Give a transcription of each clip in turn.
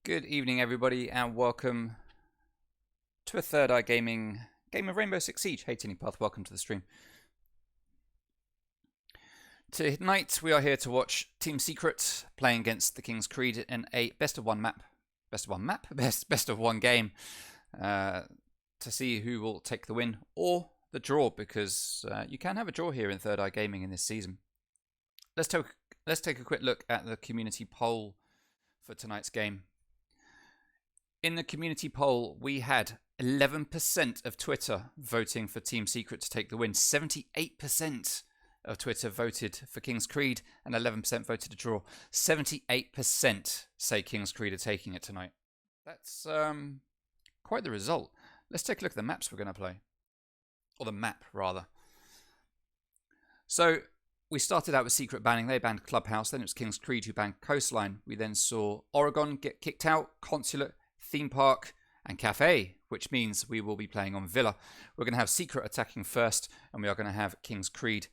Good evening, everybody, and welcome to a Third Eye Gaming game of Rainbow Six Siege. Hey, Tinnypath, welcome to the stream. Tonight, we are here to watch Team Secret playing against the King's Creed in a best of one game to see who will take the win or the draw, because you can have a draw here in Third Eye Gaming in this season. Let's take a quick look at the community poll for tonight's game. In the community poll, we had 11% of Twitter voting for Team Secret to take the win. 78% of Twitter voted for King's Creed and 11% voted to draw. 78% say King's Creed are taking it tonight. That's quite the result. Let's take a look at the maps we're going to play. Or the map, rather. So, we started out with Secret banning. They banned Clubhouse. Then it was King's Creed who banned Coastline. We then saw Oregon get kicked out, Consulate, Theme Park and Cafe, which means we will be playing on Villa. We're going to have Secret attacking first, and we are going to have King's Creed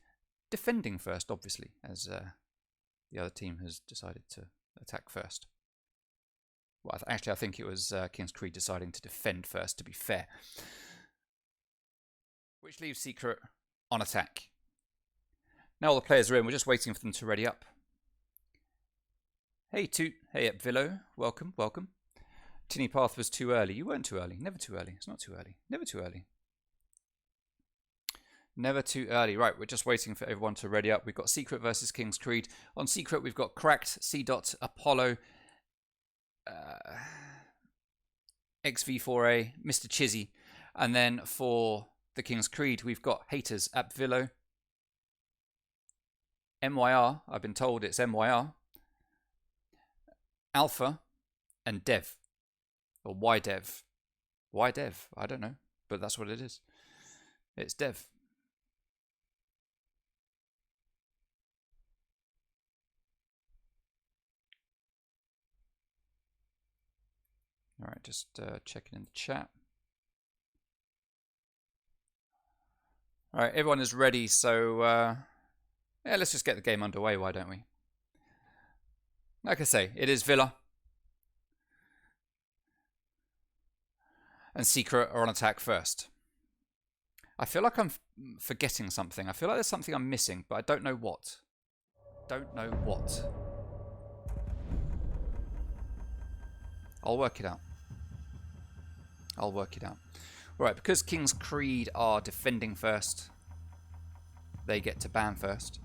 defending first, obviously, as the other team has decided to attack first. Well, actually, I think it was King's Creed deciding to defend first, to be fair. Which leaves Secret on attack. Now all the players are in. We're just waiting for them to ready up. Hey, Toot. Hey, up Villo. Welcome, welcome. Tinnypath was too early. You weren't too early. Never too early. It's not too early. Never too early. Never too early. Right, we're just waiting for everyone to ready up. We've got Secret versus King's Creed. On Secret, we've got Cracked, C-Dot, Apollo, XV4A, Mr. Chizzy. And then for the King's Creed, we've got Haters, Apvillo, MYR. I've been told it's MYR. Alpha, and Dev. Or why Dev? Why Dev? I don't know, but that's what it is. It's Dev. All right, just checking in the chat. All right, everyone is ready, so yeah, let's just get the game underway, why don't we? Like I say, it is Villa. And Secret are on attack first. I feel like I'm forgetting something. I feel like there's something I'm missing, but I don't know what. Don't know what. I'll work it out. I'll work it out. Alright, because King's Creed are defending first, they get to ban first.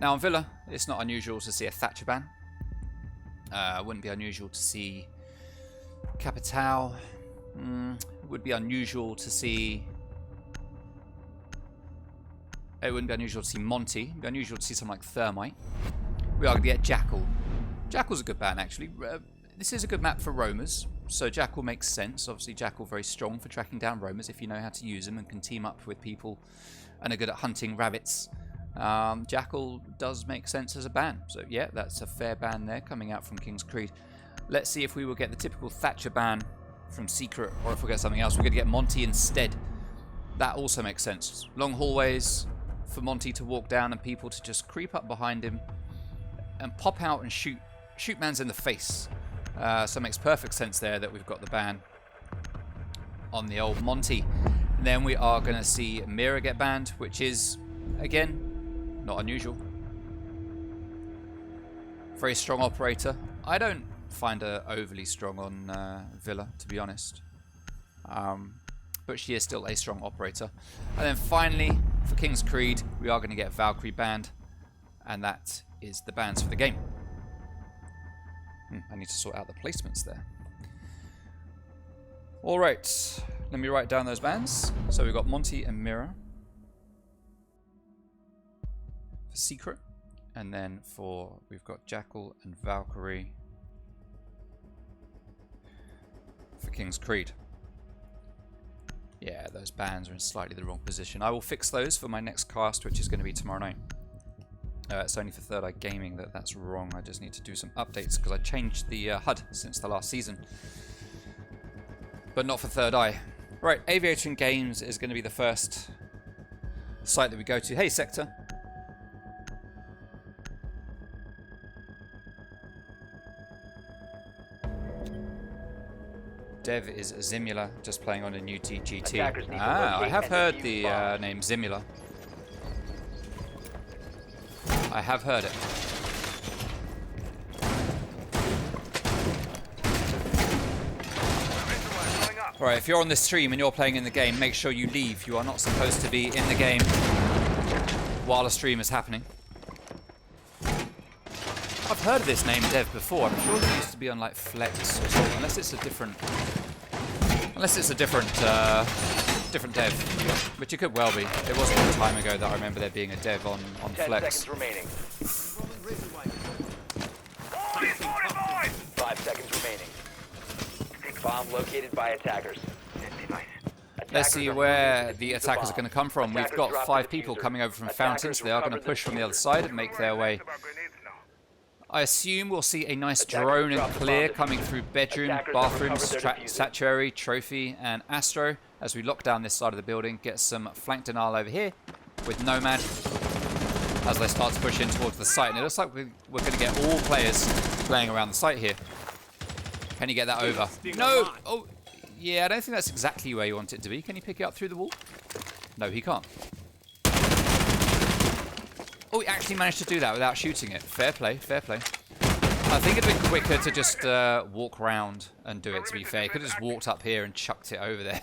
Now on Villa, it's not unusual to see a Thatcher ban. Wouldn't be unusual to see Capital. It would be unusual to see. It wouldn't be unusual to see Monty. It would be unusual to see something like Thermite. We are going to get Jackal. Jackal's a good ban, actually. This is a good map for roamers, so Jackal makes sense. Obviously, Jackal very strong for tracking down roamers if you know how to use them and can team up with people and are good at hunting rabbits. Jackal does make sense as a ban. So, yeah, that's a fair ban there coming out from King's Creed. Let's see if we will get the typical Thatcher ban from Secret, or if we get something else. We're going to get Monty instead. That also makes sense. Long hallways for Monty to walk down and people to just creep up behind him and pop out and shoot mans in the face. So it makes perfect sense there that we've got the ban on the old Monty. And then we are going to see Mira get banned, which is, again, not unusual. Very strong operator. I don't find her overly strong on Villa, to be honest. But she is still a strong operator. And then finally, for King's Creed, we are going to get Valkyrie banned. And that is the bans for the game. I need to sort out the placements there. Alright, let me write down those bans. So we've got Monty and Mira for Secret. And then we've got Jackal and Valkyrie for King's Creed. Yeah, those bans are in slightly the wrong position. I will fix those for my next cast, which is going to be tomorrow night. It's only for Third Eye Gaming that's wrong. I just need to do some updates because I changed the HUD since the last season. But not for Third Eye. Right, Aviator in Games is going to be the first site that we go to. Hey, Sector. Dev is Zimula, just playing on a new TGT. Attackers need to Ah, I locate have and heard defuse the bombs. name Zimula. I have heard it. Alright, if you're on this stream and you're playing in the game, make sure you leave. You are not supposed to be in the game while a stream is happening. I've heard of this name Dev before. I'm sure it used to be on like Flex or something, unless it's a different different Dev, which it could well be. It wasn't a long time ago that I remember there being a Dev on 10 Flex. seconds remaining. 5 seconds remaining. Bomb located by attackers. Let's see where the attackers are going to come from. We've got 5 people coming over from Fountains. They are going to push from the other side and make their way. I assume we'll see a nice drone and clear coming through bedroom, bathrooms, statuary, trophy, and Astro as we lock down this side of the building. Get some flank denial over here with Nomad as they start to push in towards the site. And it looks like we're going to get all players playing around the site here. Can you get that over? No! Oh, yeah, I don't think that's exactly where you want it to be. Can you pick it up through the wall? No, he can't. Oh, he actually managed to do that without shooting it. Fair play, fair play. I think it'd been quicker to just walk around and do it, to be fair. He could have just walked up here and chucked it over there.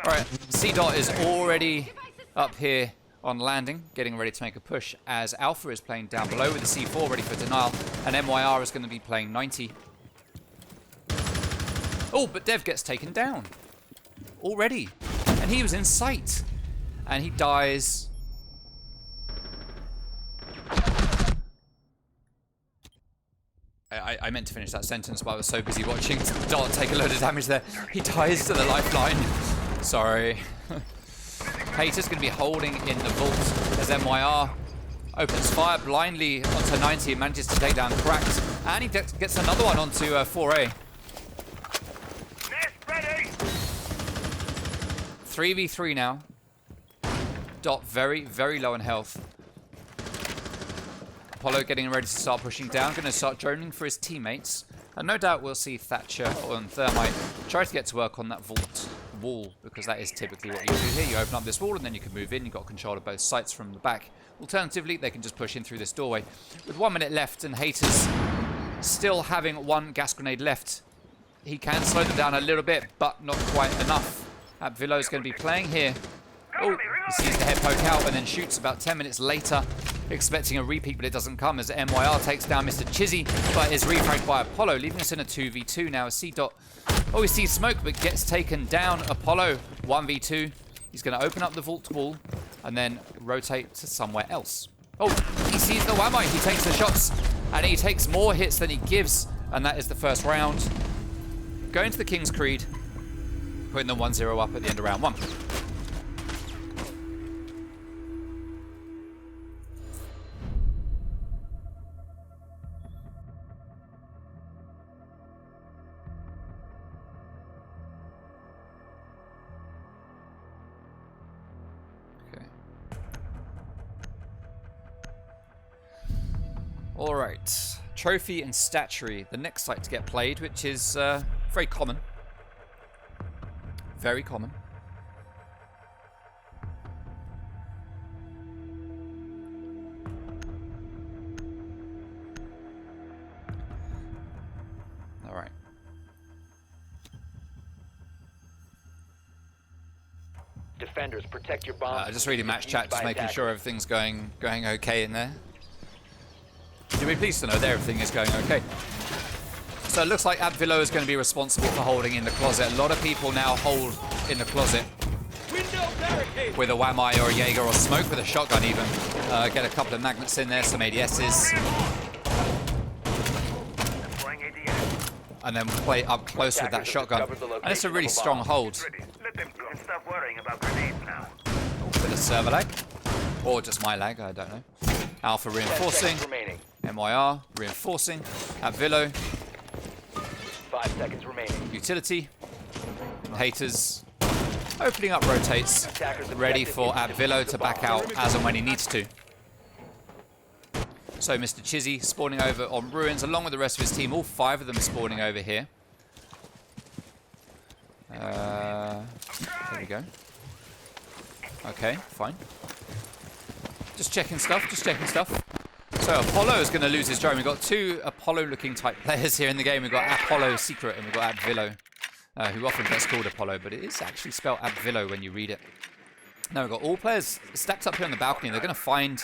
Alright, C-Dot is already up here on landing, getting ready to make a push, as Alpha is playing down below with the C4 ready for denial, and MYR is going to be playing 90. Oh, but Dev gets taken down already, and he was in sight, and he dies. I meant to finish that sentence, but I was so busy watching Dart take a load of damage there. He dies to the lifeline. Sorry. Hater's going to be holding in the vault as MYR opens fire blindly onto 90 and manages to take down Cracked, and he gets another one onto 4A. 3v3 now. Dot very, very low in health. Apollo getting ready to start pushing down, going to start droning for his teammates. And no doubt we'll see Thatcher on Thermite try to get to work on that vault wall, because that is typically what you do here. You open up this wall and then you can move in. You've got control of both sites from the back. Alternatively, they can just push in through this doorway. With 1 minute left and Haters still having 1 gas grenade left, he can slow them down a little bit, but not quite enough. Abvillo is going to be playing here. Oh, he sees the head poke out and then shoots about 10 minutes later, expecting a repeat, but it doesn't come as MYR takes down Mr. Chizzy, but is refragged by Apollo, leaving us in a 2v2 now. C-Dot, oh, he sees smoke, but gets taken down. Apollo, 1v2. He's going to open up the vault wall and then rotate to somewhere else. Oh, he sees the Wamai. He takes the shots, and he takes more hits than he gives, and that is the first round. Going to the King's Creed, putting them 1-0 up at the end of round 1. Alright, Trophy and Statuary, the next site to get played, which is very common. Very common. Alright. Defenders, protect your bombs. Just reading match chat, just making sure everything's going okay in there. You'll be pleased to know that everything is going okay. So it looks like Abvillo is going to be responsible for holding in the closet. A lot of people now hold in the closet with a Wamai or a Jaeger or smoke with a shotgun even. Get a couple of magnets in there, some ADSs. And then play up close with that shotgun. And it's a really strong hold. Oh, bit of server lag. Or just my lag, I don't know. Alpha reinforcing. MYR reinforcing. Abvillo. 5 seconds remaining. Utility. Haters opening up rotates. Ready for Abvillo to back out as and when he needs to. So Mr. Chizzy spawning over on Ruins along with the rest of his team. All 5 of them spawning over here. There we go. Okay, fine. Just checking stuff, just checking stuff. So Apollo is going to lose his drone. We've got two Apollo-looking type players here in the game. We've got Apollo Secret and we've got Abvillo, who often gets called Apollo, but it is actually spelled Abvillo when you read it. Now we've got all players stacked up here on the balcony. They're going to find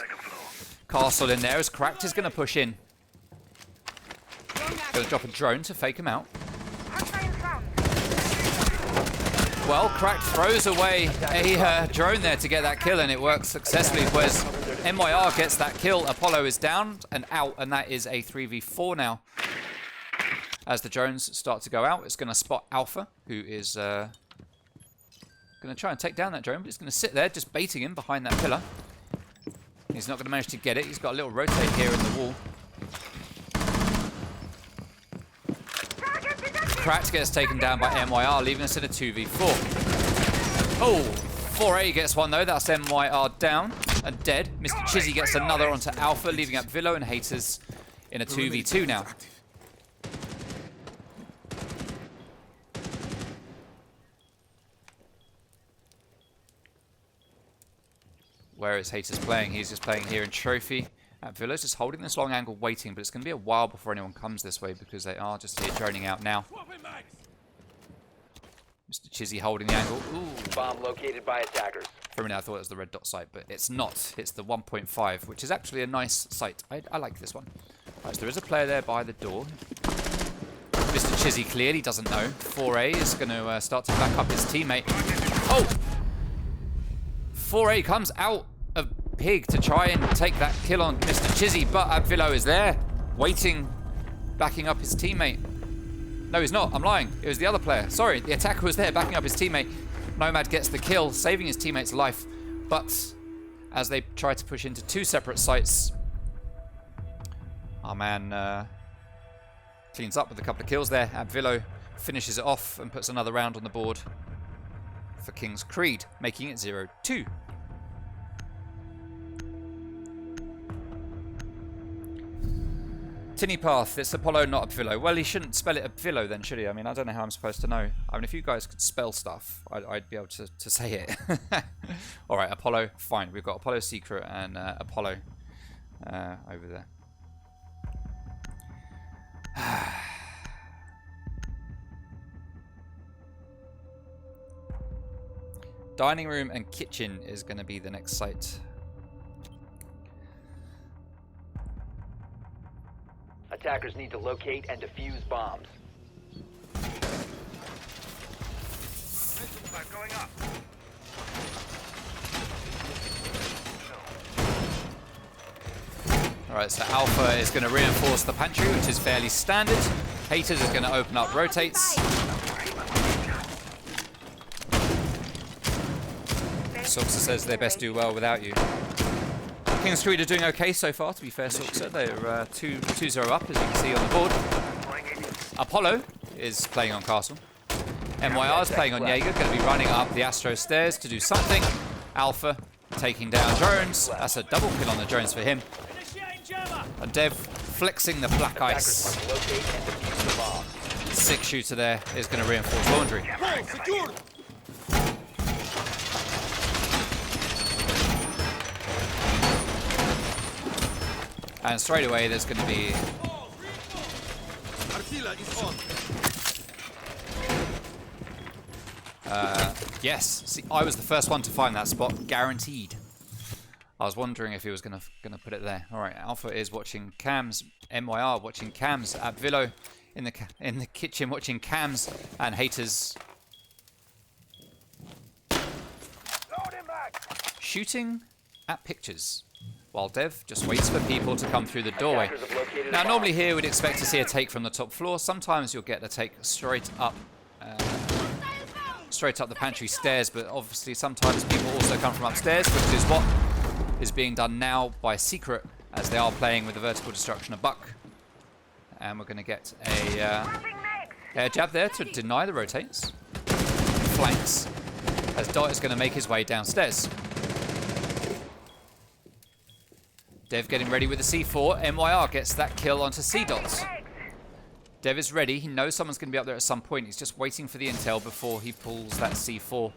Castle in there as Cracked is going to push in. Going to drop a drone to fake him out. Well, Cracked throws away a drone there to get that kill, and it works successfully. Whereas MYR gets that kill, Apollo is down and out, and that is a 3v4 now. As the drones start to go out, it's going to spot Alpha, who is going to try and take down that drone, but he's going to sit there, just baiting him behind that pillar. He's not going to manage to get it. He's got a little rotate here in the wall. Cracked gets taken down by MYR, leaving us in a 2v4. Oh, 4A gets one though. That's MYR down and dead. Mr. Chizzy gets another onto Alpha, leaving up Villo and Haters in a 2v2 now. Where is Haters playing? He's just playing here in Trophy. Villo's just holding this long angle waiting, but it's going to be a while before anyone comes this way because they are just here droning out now. Mr. Chizzy holding the angle. Ooh. Bomb located by attackers. For a minute I thought it was the red dot site, but it's not. It's the 1.5, which is actually a nice site. I like this one. Right, so there is a player there by the door. Mr. Chizzy clearly doesn't know. 4A is going to start to back up his teammate. Oh! 4A comes out of Pig to try and take that kill on Mr. Chizzy, but Abvillo is there, waiting, backing up his teammate. No, he's not. I'm lying. It was the other player. Sorry, the attacker was there, backing up his teammate. Nomad gets the kill, saving his teammate's life. But as they try to push into two separate sites, our man cleans up with a couple of kills there. Abvillo finishes it off and puts another round on the board for King's Creed, making it 0-2. Tinny Path, it's Apollo, not Abvillo. Well, he shouldn't spell it Abvillo then, should he? I mean, I don't know how I'm supposed to know. I mean, if you guys could spell stuff, I'd be able to say it. Alright, Apollo, fine. We've got Apollo Secret and Apollo over there. Dining room and kitchen is going to be the next site. Attackers need to locate and defuse bombs. Going up. Alright, so Alpha is going to reinforce the pantry, which is fairly standard. Haters is going to open up rotates. Soxa says they best do well without you. King's Creed are doing okay so far, to be fair, Soxa. They're 2-0 up, as you can see on the board. Apollo is playing on Castle. MYR is playing on Jaeger, going to be running up the Astro stairs to do something. Alpha taking down drones. That's a double kill on the drones for him. And Dev flexing the black ice. 6-shooter there is going to reinforce laundry. And straight away there's going to be... yes, see, I was the first one to find that spot, guaranteed. I was wondering if he was going to put it there. All right, Alpha is watching cams, MYR watching cams, Abvillo in the kitchen watching cams, and Haters shooting at pictures. While Dev just waits for people to come through the doorway. Now, normally here we'd expect to see a take from the top floor. Sometimes you'll get a take straight up the pantry stairs, but obviously sometimes people also come from upstairs, which is what is being done now by Secret, as they are playing with the vertical destruction of Buck. And we're going to get a air jab there to deny the rotates. Flanks, as Dot is going to make his way downstairs. Dev getting ready with the C4. MYR gets that kill onto C-Dots. Dev is ready. He knows someone's going to be up there at some point. He's just waiting for the intel before he pulls that C4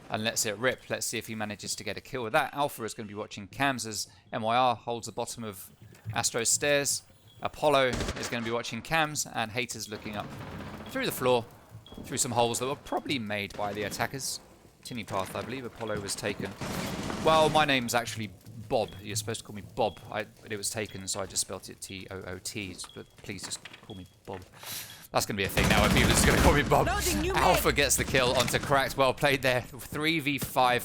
and lets it rip. Let's see if he manages to get a kill with that. Alpha is going to be watching cams as MYR holds the bottom of Astro's stairs. Apollo is going to be watching cams, and Haters looking up through the floor, through some holes that were probably made by the attackers. Tinny path, I believe. Apollo was taken. Well, my name's actually Bob. You're supposed to call me Bob. But it was taken, so I just spelt it T-O-O-T. But please just call me Bob. That's going to be a thing now, where people are just going to call me Bob. Alpha gets the kill onto Cracked. Well played there. 3v5.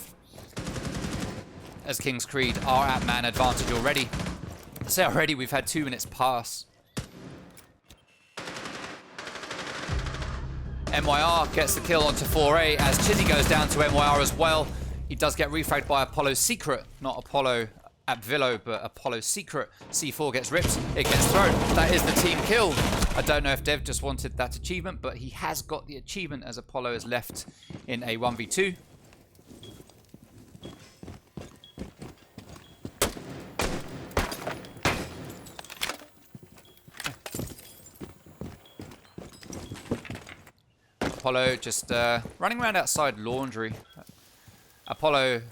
As King's Creed are at man advantage already. I say already, we've had 2 minutes pass. MYR gets the kill onto 4A as Chizzy goes down to MYR as well. He does get refragged by Apollo's Secret, not Apollo at Villo, but Apollo's Secret. C4 gets ripped, it gets thrown. That is the team kill. I don't know if Dev just wanted that achievement, but he has got the achievement as Apollo is left in a 1v2. Apollo just running around outside laundry. Apollo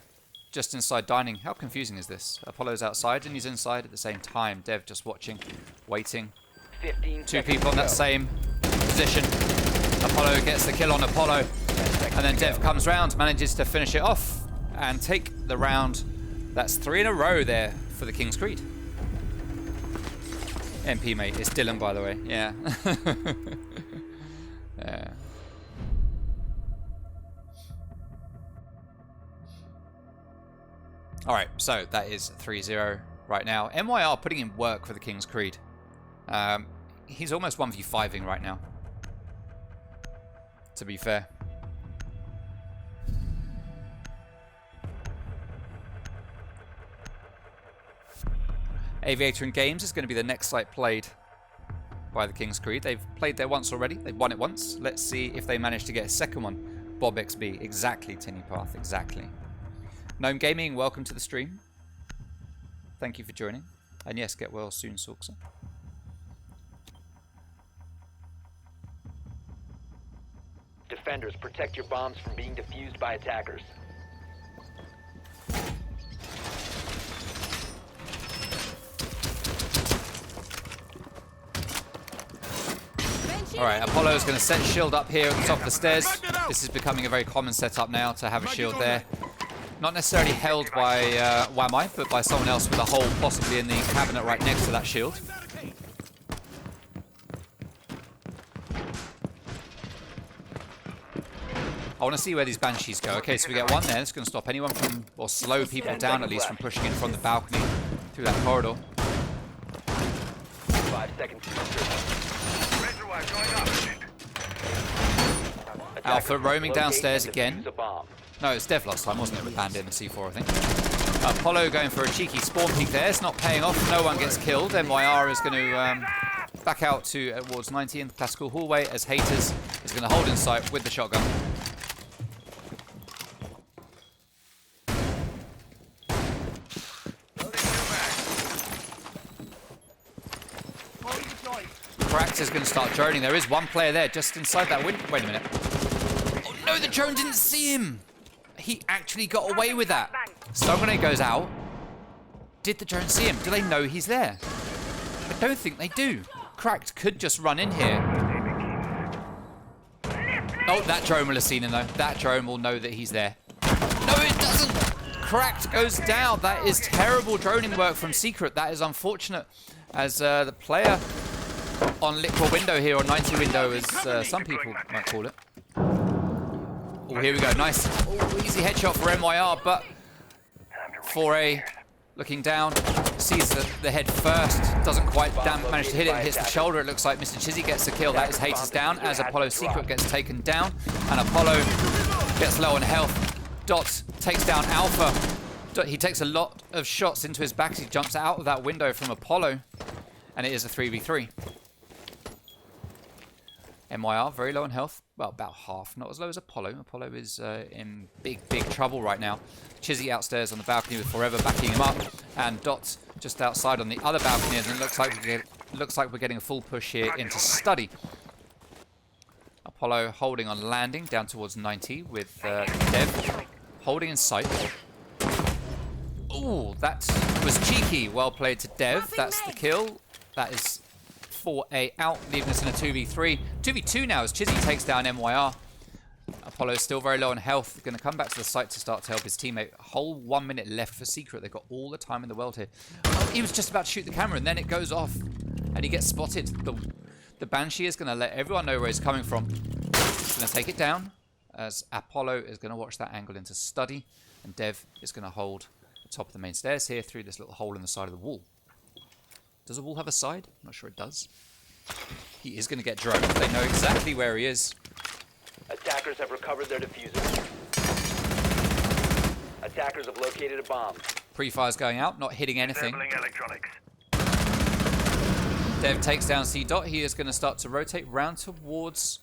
just inside dining. How confusing is this? Apollo's outside and he's inside at the same time. Dev just watching, waiting. 2 people in that same position. Apollo gets the kill on Apollo. And then Dev comes round, manages to finish it off and take the round. That's 3 in a row there for the King's Creed. MP mate, it's Dylan by the way. Yeah. Yeah. Alright, so that is 3-0 right now. MYR putting in work for the King's Creed. He's almost 1v5ing right now, to be fair. Aviator and Games is going to be the next site played by the King's Creed. They've played there once already. They've won it once. Let's see if they manage to get a second one. Bob XB. Exactly, Tinny Path. Exactly. Gnome Gaming, welcome to the stream. Thank you for joining. And yes, get well soon, Sorkser. Defenders, protect your bombs from being defused by attackers. Alright, Apollo's going to set shield up here at the top of the stairs. This is becoming a very common setup now to have a shield there. Not necessarily held by Wamai, but by someone else with a hole possibly in the cabinet right next to that shield. I want to see where these Banshees go. Okay, so we get one there. It's going to stop anyone from, or slow people down at least from pushing in from the balcony through that corridor. 5 seconds. Alpha roaming downstairs again. No, it's Dev last time, wasn't it? With hand in the C4, I think. Apollo going for a cheeky spawn peek there. It's not paying off. No one gets killed. MYR is going to back out towards 90 in the classical hallway as Haters is going to hold in sight with the shotgun. Cracked is going to start droning. There is one player there just inside that window. Wait a minute. Oh no, the drone didn't see him. He actually got away with that. Stun grenade goes out. Did the drone see him? Do they know he's there? I don't think they do. Cracked could just run in here. Oh, that drone will have seen him though. That drone will know that he's there. No, it doesn't. Cracked goes down. That is terrible droning work from Secret. That is unfortunate as the player on Liquid window here, or 90 window as some people might call it. Oh, here we go. Nice. Oh, easy headshot for MYR, but 4A looking down, sees the head first, doesn't quite manage to hit it, hits the shoulder. It looks like Mr. Chizzy gets the kill. That is Haters down as Apollo's Secret gets taken down, and Apollo gets low on health. Dot takes down Alpha. He takes a lot of shots into his back as he jumps out of that window from Apollo, and it is a 3v3. MYR, very low on health. Well, about half. Not as low as Apollo. Apollo is in big trouble right now. Chizzy outstairs on the balcony with Forever backing him up. And Dot just outside on the other balcony. And it looks like we're getting a full push here into Study. Apollo holding on landing down towards 90 with Dev holding in sight. Ooh, that was cheeky. Well played to Dev. That's the kill. That is 4A out, leaving us in a 2v3. 2v2 now as Chizzy takes down MYR. Apollo is still very low on health. Going to come back to the site to start to help his teammate. A whole 1 minute left for Secret. They've got all the time in the world here. Oh, he was just about to shoot the camera and then it goes off. And he gets spotted. The Banshee is going to let everyone know where he's coming from. He's going to take it down as Apollo is going to watch that angle into study. And Dev is going to hold the top of the main stairs here through this little hole in the side of the wall. Does the wall have a side? I'm not sure it does. He is going to get droned. They know exactly where he is. Attackers have recovered their diffuser. Attackers have located a bomb. Pre-fire's going out, not hitting anything. Electronics. Dev takes down C Dot. He is going to start to rotate round towards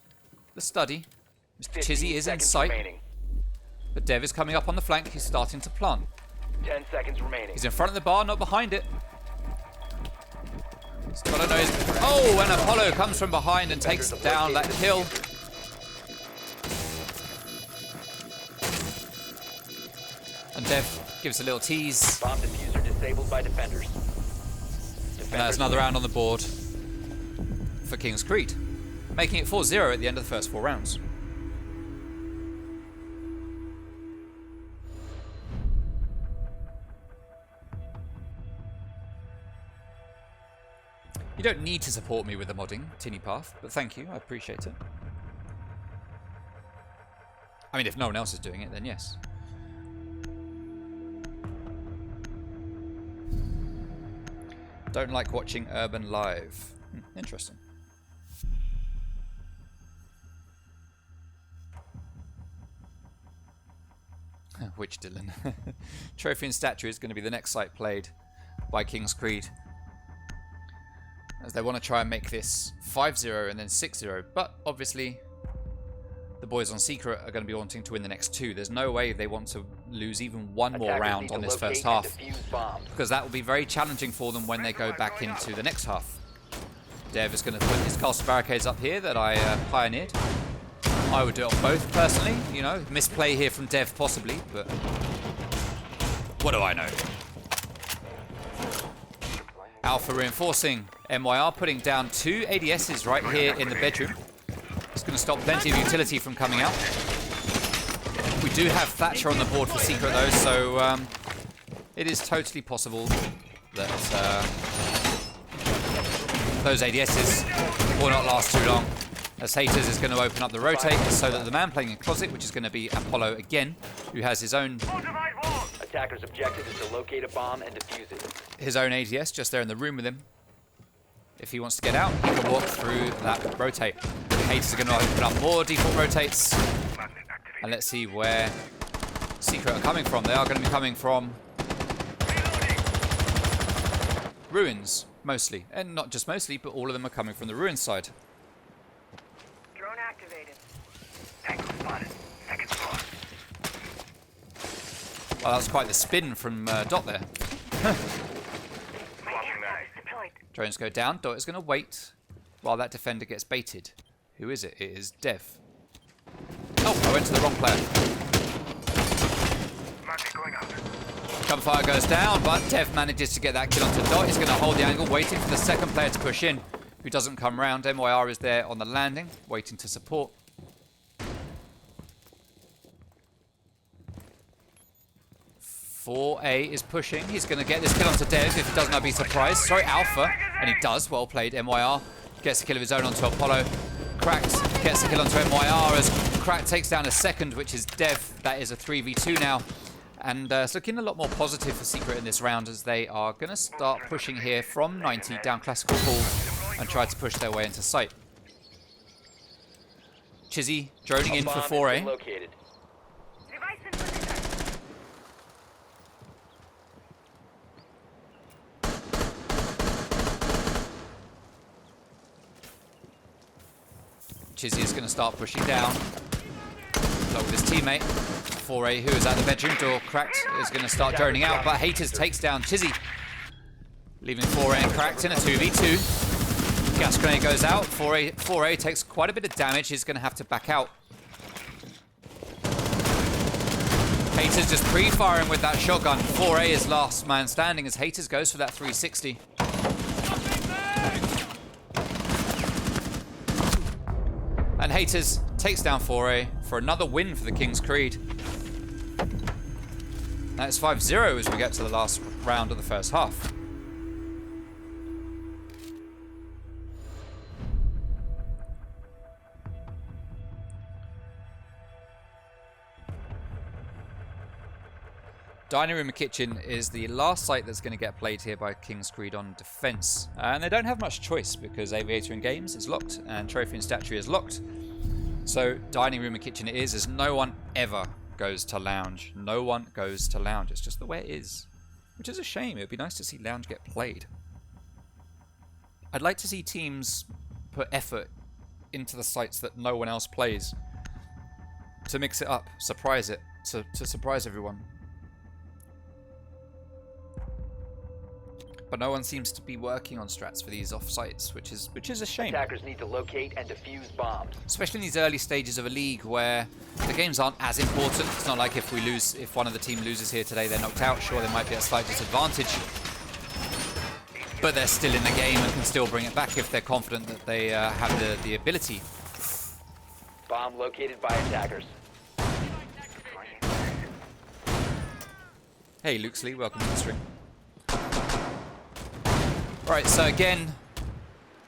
the study. Mr. Chizzy is in sight. Remaining. But Dev is coming up on the flank. He's starting to plant. 10 seconds remaining. He's in front of the bar, not behind it. He's got to know his... Oh, and Apollo comes from behind and takes down that kill. And Dev gives a little tease. Bomb diffuser disabled by defenders. And that's another round on the board for King's Creed, making it 4-0 at the end of the first 4 rounds. You don't need to support me with the modding, Tinny Path, but thank you, I appreciate it. I mean, if no one else is doing it, then yes. Don't like watching Urban live. Interesting. Which Dylan? Trophy and Statue is going to be the next site played by King's Creed, as they want to try and make this 5-0 and then 6-0, but obviously the boys on Secret are going to be wanting to win the next 2. There's no way they want to lose even one more round on this first half, because that will be very challenging for them when they go back into the next half. Dev is going to put his castle barricades up here that I pioneered. I would do it on both personally, you know, misplay here from Dev possibly, but what do I know? Alpha reinforcing. MYR putting down 2 ADSs right here in the bedroom. It's going to stop plenty of utility from coming out. We do have Thatcher on the board for Secret though, so it is totally possible that those ADSs will not last too long. As Haters is going to open up the rotate so that the man playing in Closet, which is going to be Apollo again, who has his own... Attacker's objective is to locate a bomb and defuse it. His own ADS just there in the room with him. If he wants to get out, he can walk through that rotate. Haters are going to open up more default rotates. And let's see where Secret are coming from. They are going to be coming from ruins, mostly. And not just mostly, but all of them are coming from the ruins side. Drone activated. Tango spotted. Second floor. Well, that was quite the spin from Dot there. Drones go down. Dot is going to wait while that defender gets baited. Who is it? It is Dev. Oh, I went to the wrong player. Gunfire goes down, but Dev manages to get that kill onto Dot. He's going to hold the angle, waiting for the second player to push in, who doesn't come round. MYR is there on the landing, waiting to support. A is pushing. He's going to get this kill onto Dev. If he doesn't, I'd be surprised. Sorry, Alpha. And he does. Well played. MYR gets a kill of his own onto Apollo. Cracked gets a kill onto MYR as Crack takes down a second, which is Dev. That is a 3v2 now. And it's looking a lot more positive for Secret in this round, as they are going to start pushing here from 90 down Classical Hall and try to push their way into sight. Chizzy droning in for 4A. Chizzy is going to start pushing down, along with his teammate. 4A, who is at the bedroom door, Cracked, is going to start droning out, but Haters takes down Chizzy, leaving 4A and Cracked in a 2v2. Gas grenade goes out. 4A takes quite a bit of damage. He's going to have to back out. Haters just pre-firing with that shotgun. 4A is last man standing as Haters goes for that 360. And Haters takes down 4A for another win for the King's Creed. Now it's 5-0 as we get to the last round of the first half. Dining Room and Kitchen is the last site that's going to get played here by King's Creed on defense. And they don't have much choice because Aviator and Games is locked and Trophy and Statuary is locked. So Dining Room and Kitchen it is, as no one ever goes to Lounge. No one goes to Lounge. It's just the way it is. Which is a shame. It would be nice to see Lounge get played. I'd like to see teams put effort into the sites that no one else plays. To mix it up, surprise it, to surprise everyone. But no one seems to be working on strats for these off-sites, which is a shame. Attackers need to locate and defuse bombs. Especially in these early stages of a league where the games aren't as important. It's not like if one of the team loses here today, they're knocked out. Sure, they might be at a slight disadvantage, but they're still in the game and can still bring it back if they're confident that they have the ability. Bomb located by attackers. Hey, Luxley, welcome to the stream. Alright, so again,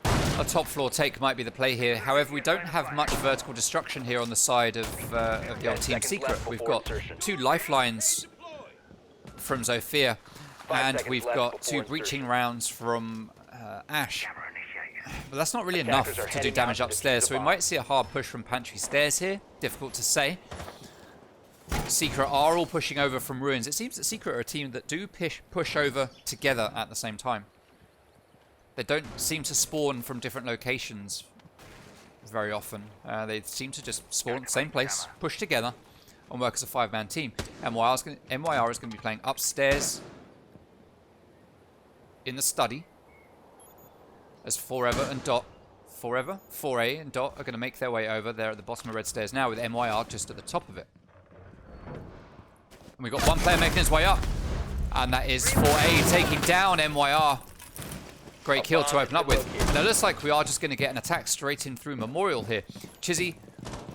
a top floor take might be the play here. However, we don't have much vertical destruction here on the side of the old Team Secret. We've got 2 lifelines from Zofia, and we've got 2 breaching rounds from Ash. But that's not really enough to do damage upstairs, so we might see a hard push from Pantry Stairs here. Difficult to say. Secret are all pushing over from Ruins. It seems that Secret are a team that do push over together at the same time. They don't seem to spawn from different locations very often. They seem to just spawn at the same place, push together, and work as a 5-man team. MYR is going to be playing upstairs in the study as Forever and Dot. 4A and Dot are going to make their way over. They're at the bottom of Red Stairs now with MYR just at the top of it. And we've got one player making his way up, and that is 4A taking down MYR. Great kill to open up with. Now it looks like we are just going to get an attack straight in through Memorial here. Chizzy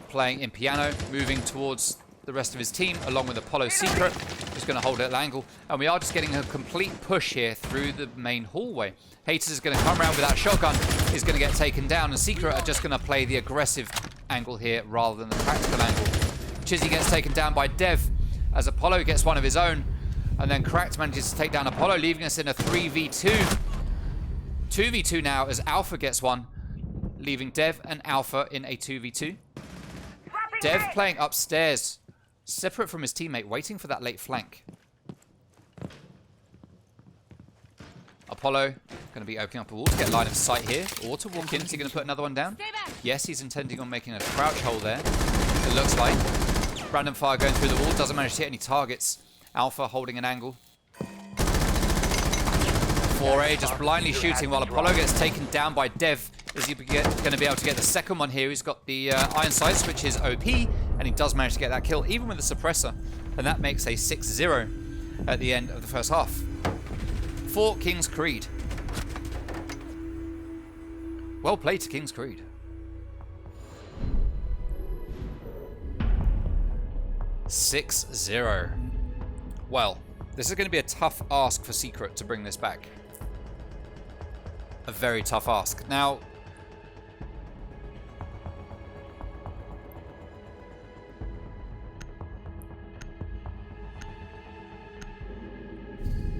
playing in piano, moving towards the rest of his team, along with Apollo Secret, who's going to hold it at angle. And we are just getting a complete push here through the main hallway. Haters is going to come around with that shotgun, is going to get taken down, and Secret are just going to play the aggressive angle here rather than the tactical angle. Chizzy gets taken down by Dev as Apollo gets one of his own, and then Cracked manages to take down Apollo, leaving us in a 3v2. 2v2 now as Alpha gets one, leaving Dev and Alpha in a 2v2. Dev playing upstairs, separate from his teammate, waiting for that late flank. Apollo going to be opening up a wall to get line of sight here, or to walk in. Is he going to put another one down? Yes, he's intending on making a crouch hole there, it looks like. Random fire going through the wall, doesn't manage to hit any targets. Alpha holding an angle. 4A just blindly shooting while Apollo gets taken down by Dev. Is he going to be able to get the second one here? He's got the iron sights, which is OP, and he does manage to get that kill, even with the suppressor. And that makes a 6-0 at the end of the first half. For King's Creed. Well played to King's Creed. (6-0). Well, this is going to be a tough ask for Secret to bring this back. A very tough ask. Now,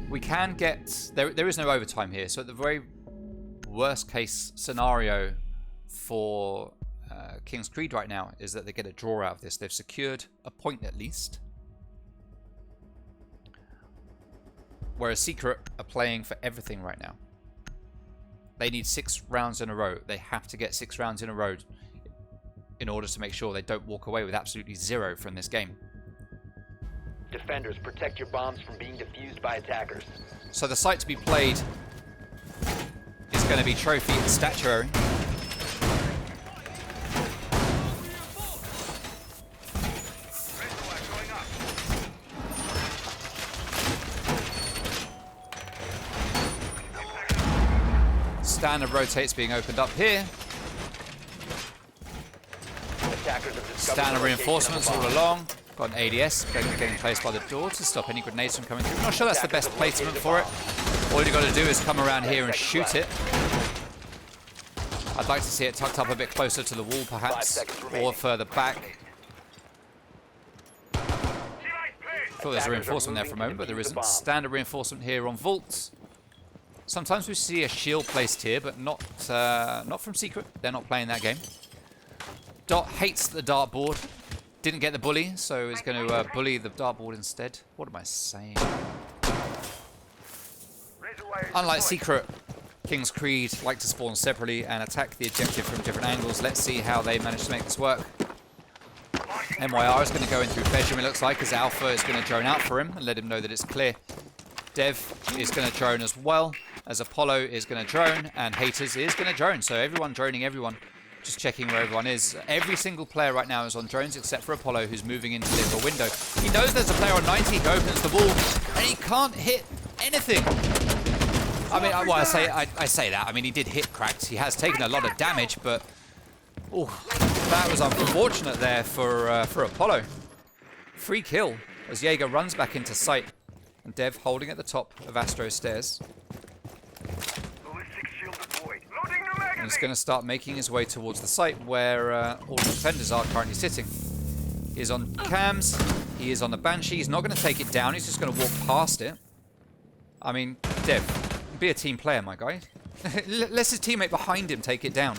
we can get... There is no overtime here, so at the very worst case scenario for King's Creed right now is that they get a draw out of this. They've secured a point at least. Whereas Secret are playing for everything right now. They need 6 rounds in a row. They have to get 6 rounds in a row in order to make sure they don't walk away with absolutely 0 from this game. Defenders, protect your bombs from being defused by attackers. So the site to be played is going to be trophy and statuary. Standard rotates being opened up here. Attackers have discovered Standard the location reinforcements of the all bomb. along. Got an ADS getting placed by the door to stop any grenades from coming through. I'm not sure that's the best placement for it. All you got to do is come around here and shoot it. I'd like to see it tucked up a bit closer to the wall, perhaps, or further back. Thought there's a reinforcement there for a moment, but there isn't. Standard reinforcement here on vaults. Sometimes we see a shield placed here, but not from Secret. They're not playing that game. Dot hates the dartboard. Didn't get the bully, so he's going to bully the dartboard instead. What am I saying? Unlike Secret, King's Creed like to spawn separately and attack the objective from different angles. Let's see how they manage to make this work. MYR is going to go in through bedroom, it looks like, as Alpha is going to drone out for him and let him know that it's clear. Dev is going to drone as well, as Apollo is going to drone, and Haters is going to drone. So everyone droning everyone. Just checking where everyone is. Every single player right now is on drones except for Apollo, who's moving into the upper window. He knows there's a player on 90, he opens the wall, and he can't hit anything. I mean, well, I say that. I mean, he did hit Cracked. He has taken a lot of damage, but oh, that was unfortunate there for Apollo. Free kill as Jaeger runs back into sight, and Dev holding at the top of Astro's stairs. And he's going to start making his way towards the site where all the defenders are currently sitting. He is on cams. He is on the Banshee. He's not going to take it down. He's just going to walk past it. I mean, Dev, be a team player, my guy. Let his teammate behind him take it down.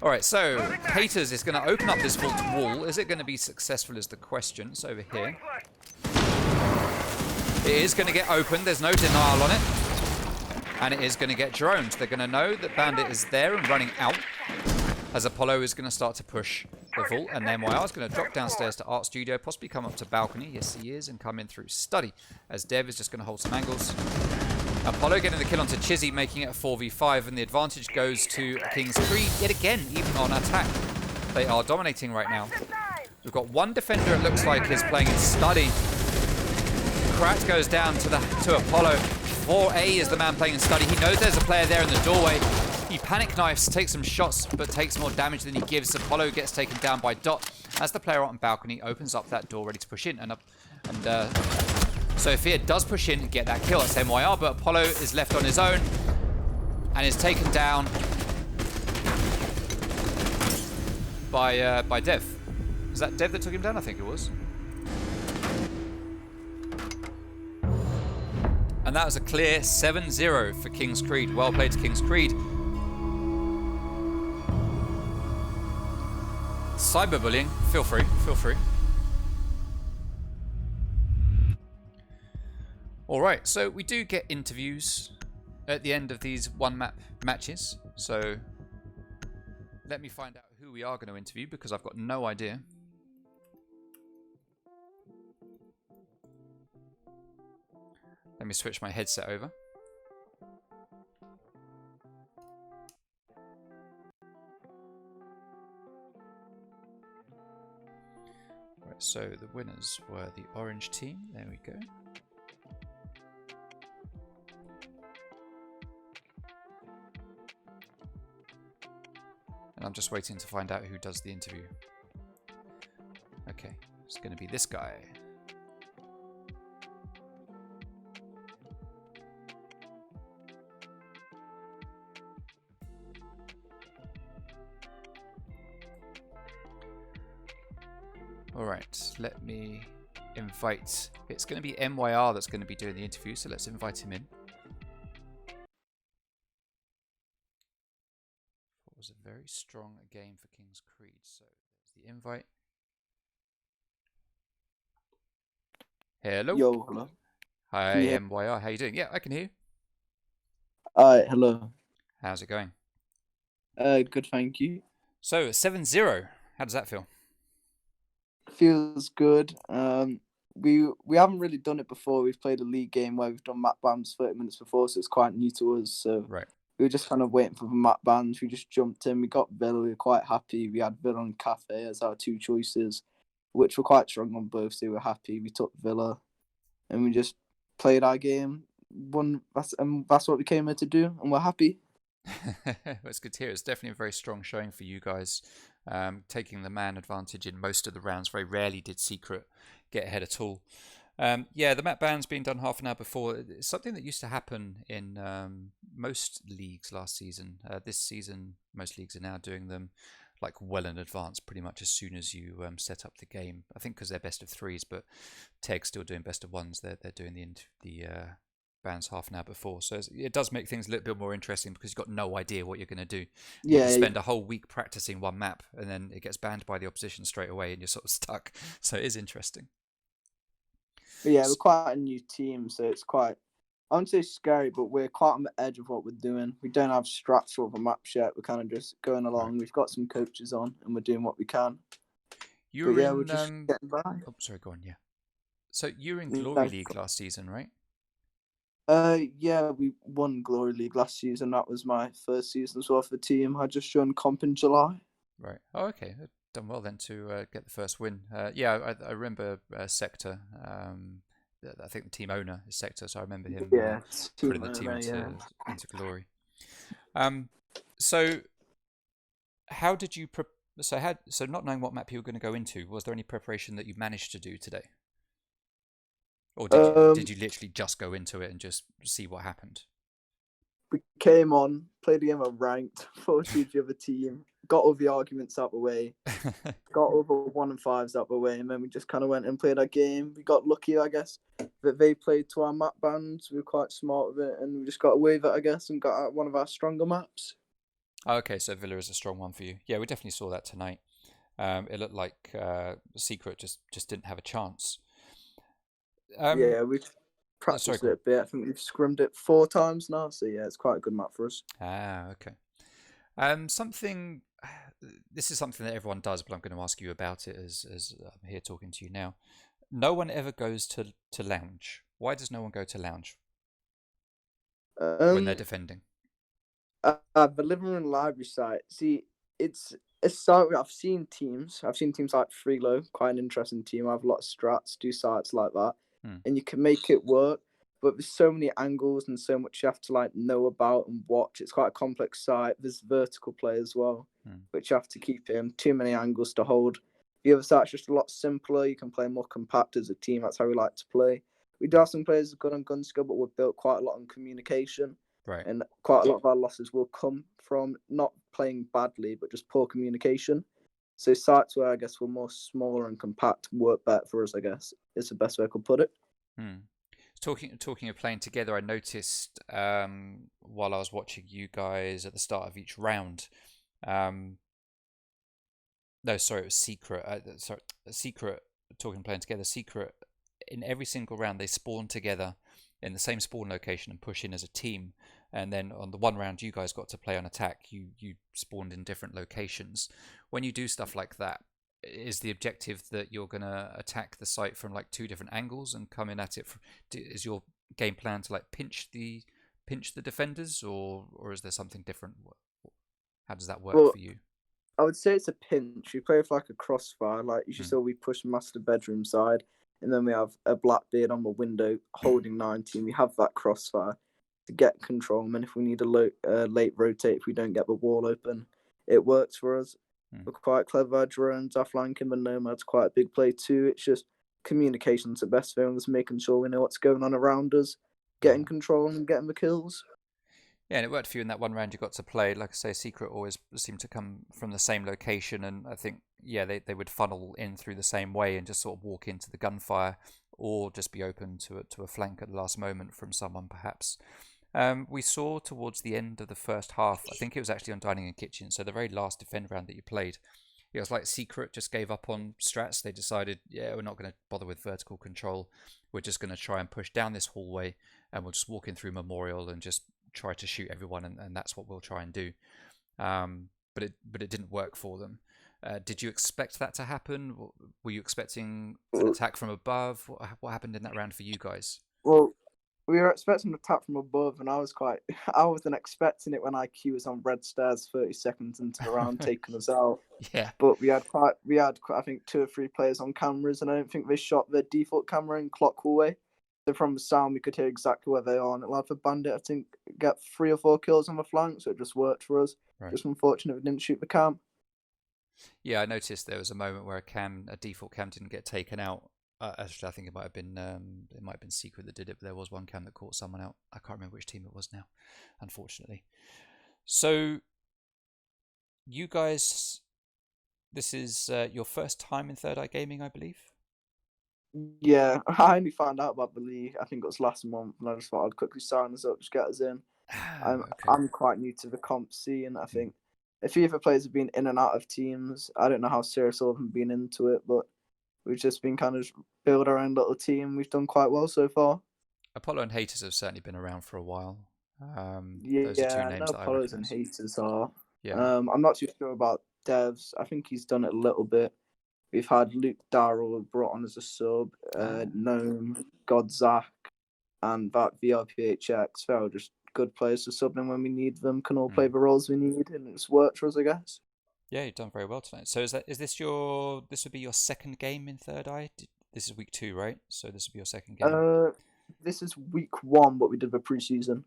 Alright, so Haters is going to open up this vault wall. Is it going to be successful is the question. It's over here. It is going to get open. There's no denial on it. And it is going to get droned. They're going to know that Bandit is there and running out, as Apollo is going to start to push the vault. And then MYR is going to drop downstairs to Art Studio, possibly come up to Balcony. Yes, he is, and come in through Study, as Dev is just going to hold some angles. Apollo getting the kill onto Chizzy, making it a 4v5, and the advantage goes to King's Creed yet again, even on attack. They are dominating right now. We've got one defender, it looks like, is playing in Study. Krat goes down to Apollo. 4A is the man playing in Study. He knows there's a player there in the doorway. He panic knifes, takes some shots, but takes more damage than he gives. Apollo gets taken down by Dot as the player on Balcony opens up that door ready to push in. Sophia does push in and get that kill. That's MYR, but Apollo is left on his own and is taken down by Dev. Is that Dev that took him down? I think it was. And that was a clear 7-0 for King's Creed. Well played to King's Creed. Cyberbullying, feel free, feel free. Alright, so we do get interviews at the end of these one-map matches. So let me find out who we are going to interview, because I've got no idea. Let me switch my headset over. Right, so the winners were the orange team. There we go. And I'm just waiting to find out who does the interview. Okay, it's going to be this guy. Alright, let me invite... It's going to be MYR that's going to be doing the interview, so let's invite him in. It was a very strong game for King's Creed, so there's the invite. Hello. Yo, hello. Hi, Can you hear- MYR. How you doing? Yeah, I can hear you. Hello. How's it going? Good, thank you. So, 7-0. How does that feel? Feels good. we haven't really done it before. We've played a league game where we've done map bans 30 minutes before, so it's quite new to us. So Right. we were just kind of waiting for the map bans. We just jumped in. We got Villa. We were quite happy. We had Villa and Cafe as our two choices, which were quite strong on both. So we were happy. We took Villa, and we just played our game. Won. That's what we came here to do, and we're happy. That's good to hear. It's definitely a very strong showing for you guys, taking the man advantage in most of the rounds. Very rarely did Secret get ahead at all. Yeah, the map ban's been done half an hour before. It's something that used to happen in most leagues last season. This season, most leagues are now doing them like well in advance, pretty much as soon as you set up the game. I think because they're best of threes, but TEG's still doing best of ones. They're doing the bans half an hour before, so it does make things a little bit more interesting because you've got no idea what you're going to do. You can spend a whole week practicing one map, and then it gets banned by the opposition straight away, and you're sort of stuck. So it is interesting. But yeah, we're quite a new team, so it's quite, I wouldn't say scary, but we're quite on the edge of what we're doing. We don't have strats for the maps yet. We're kind of just going along. Right. We've got some coaches on, and we're doing what we can. You're But yeah, in. we're just getting by. Oh, sorry, go on. Yeah. So you're in No, Glory League last season, right? yeah, we won Glory League last season. That was my first season as well for the team. I just joined comp in July. Right. Oh, okay. Done well then to get the first win. Yeah, I remember Sector. I think the team owner is Sector, so I remember him Yeah, putting team the team owner, into glory. So how did you so not knowing what map you were going to go into, was there any preparation that you managed to do today, or did you literally just go into it and just see what happened? We came on, played a game of ranked, fought each other team, got all the arguments out the way, got all the 1 and 5s out the way, and then we just kind of went and played our game. We got lucky, I guess, that they played to our map bands. We were quite smart with it, and we just got away with it, I guess, and got out one of our stronger maps. Okay, so Villa is a strong one for you. Yeah, we definitely saw that tonight. It looked like Secret just didn't have a chance. Yeah, we've Sorry, practiced go it on. a bit. I think we've scrimmed it 4 times now, so yeah, it's quite a good map for us. Ah, okay. Something. This is something that everyone does, but I'm going to ask you about it as I'm here talking to you now. No one ever goes to lounge. Why does no one go to lounge when they're defending? The living room library site. See, it's a site where I've seen teams. I've seen teams like Freelo, quite an interesting team. I have a lot of strats, do sites like that, and you can make it work. But there's so many angles and so much you have to like know about and watch. It's quite a complex site. There's vertical play as well, which you have to keep in. Too many angles to hold. The other site's just a lot simpler. You can play more compact as a team. That's how we like to play. We do have some players good on gun skill, but we've built quite a lot on communication. Right. And quite a lot of our losses will come from not playing badly, but just poor communication. So sites where I guess we're more smaller and compact work better for us, I guess, is the best way I could put it. Talking of playing together, I noticed while I was watching you guys at the start of each round. No, sorry, it was Secret. Secret talking playing together. Secret in every single round they spawn together in the same spawn location and push in as a team. And then on the one round you guys got to play on attack, you spawned in different locations. When you do stuff like that, is the objective that you're going to attack the site from like 2 different angles and come in at it? Is your game plan to like pinch the defenders, or is there something different? How does that work for you? I would say it's a pinch. We play with like a crossfire. Like you just saw, we push master bedroom side, and then we have a Blackbeard on the window holding 19. We have that crossfire to get control. And then if we need a late rotate, if we don't get the wall open, it works for us. We're quite clever. Drones, our flanking, the Nomad's quite a big play too. It's just communication's the best thing. Just making sure we know what's going on around us, getting control and getting the kills. Yeah, and it worked for you in that one round you got to play. Like I say, Secret always seemed to come from the same location, and I think, yeah, they would funnel in through the same way and just sort of walk into the gunfire, or just be open to a flank at the last moment from someone, perhaps. We saw towards the end of the first half, I think it was actually on Dining and Kitchen, so the very last defend round that you played, it was like Secret just gave up on strats. They decided, yeah, we're not going to bother with vertical control. We're just going to try and push down this hallway, and we'll just walk in through Memorial and just try to shoot everyone, and that's what we'll try and do. But it didn't work for them. Did you expect that to happen? Were you expecting an attack from above? What happened in that round for you guys? Well, we were expecting an attack from above, and I wasn't expecting it when IQ was on red stairs 30 seconds into the round, taking us out. Yeah. But I think 2 or 3 players on cameras, and I don't think they shot their default camera in clockwork way. So from the sound, we could hear exactly where they are, and it allowed for Bandit, I think, get 3 or 4 kills on the flank, so it just worked for us. Right. Just unfortunate we didn't shoot the cam. Yeah, I noticed there was a moment where a default cam didn't get taken out. Actually, I think it might have been Secret that did it, but there was one cam that caught someone out. I can't remember which team it was now, unfortunately. So, you guys, this is your first time in Third Eye Gaming, I believe? Yeah, I only found out about the league, I think it was last month, and I just thought I'd quickly sign us up, just get us in. Okay. I'm quite new to the comp scene. I think a few other players have been in and out of teams. I don't know how serious all of them have been into it, but we've just been kind of build our own little team. We've done quite well so far. Apollo and Haters have certainly been around for a while. Those are two Yeah, I know names that I Apollos and recognise. Haters are. Yeah. I'm not too sure about Devs. I think he's done it a little bit. We've had Luke Darrell brought on as a sub, Gnome, Godzak, and that VRPHX. They're all just good players to sub in when we need them, can all play the roles we need, and it's worked for us, I guess. Yeah, you've done very well tonight. So this would be your second game in Third Eye? This is week 2, right? So this would be your second game? This is week 1, but we did the preseason.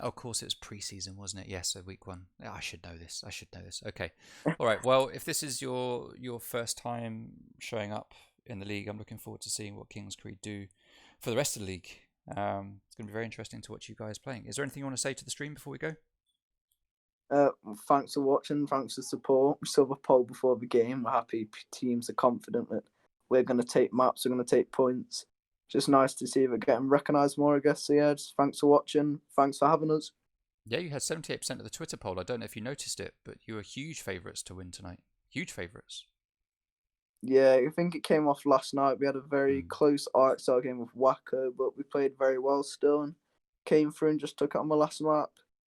Oh, of course, it was pre-season, wasn't it? Yes, so week 1. Yeah, I should know this. Okay. All right. Well, if this is your first time showing up in the league, I'm looking forward to seeing what King's Creed do for the rest of the league. It's going to be very interesting to watch you guys playing. Is there anything you want to say to the stream before we go? Thanks for watching. Thanks for support. We saw the poll before the game. We're happy teams are confident that we're going to take maps. We're going to take points. Just nice to see we're getting recognised more, I guess. So yeah, just thanks for watching. Thanks for having us. Yeah, you had 78% of the Twitter poll. I don't know if you noticed it, but you were huge favourites to win tonight. Huge favourites. Yeah, I think it came off last night. We had a very close RXL game with Wacko, but we played very well still and came through and just took it on the last map.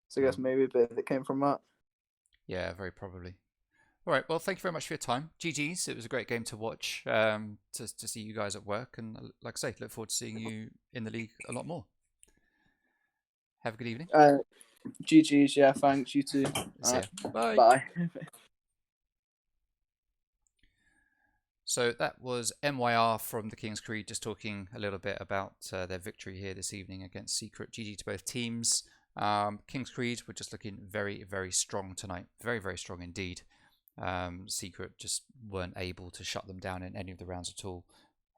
So I guess maybe a bit of it came from that. Yeah, very probably. All right, well, thank you very much for your time. GG's, it was a great game to watch, to see you guys at work. And like I say, look forward to seeing you in the league a lot more. Have a good evening. GG's, yeah, thanks. You too. See ya. Bye. Bye. So that was MYR from the King's Creed, just talking a little bit about their victory here this evening against Secret. GG to both teams. King's Creed were just looking very, very strong tonight. Very, very strong indeed. Secret just weren't able to shut them down in any of the rounds at all.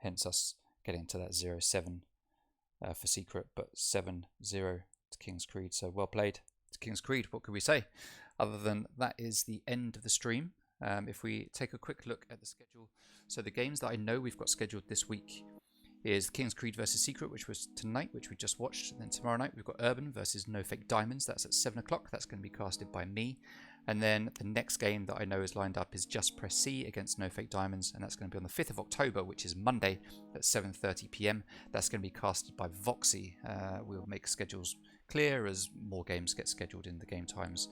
Hence us getting to that 0-7 for Secret, but 7-0 to King's Creed. So well played to King's Creed. What could we say? Other than that is the end of the stream. If we take a quick look at the schedule. So the games that I know we've got scheduled this week is King's Creed versus Secret, which was tonight, which we just watched. And then tomorrow night we've got Urban versus No Fake Diamonds. That's at 7 o'clock. That's going to be casted by me. And then the next game that I know is lined up is Just Press C against No Fake Diamonds. And that's going to be on the 5th of October, which is Monday at 7:30 PM. That's going to be casted by Voxy. We'll make schedules clear as more games get scheduled in the game times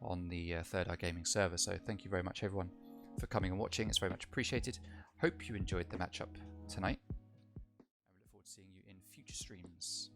on the Third Eye Gaming server. So thank you very much, everyone, for coming and watching. It's very much appreciated. Hope you enjoyed the matchup tonight. I look forward to seeing you in future streams.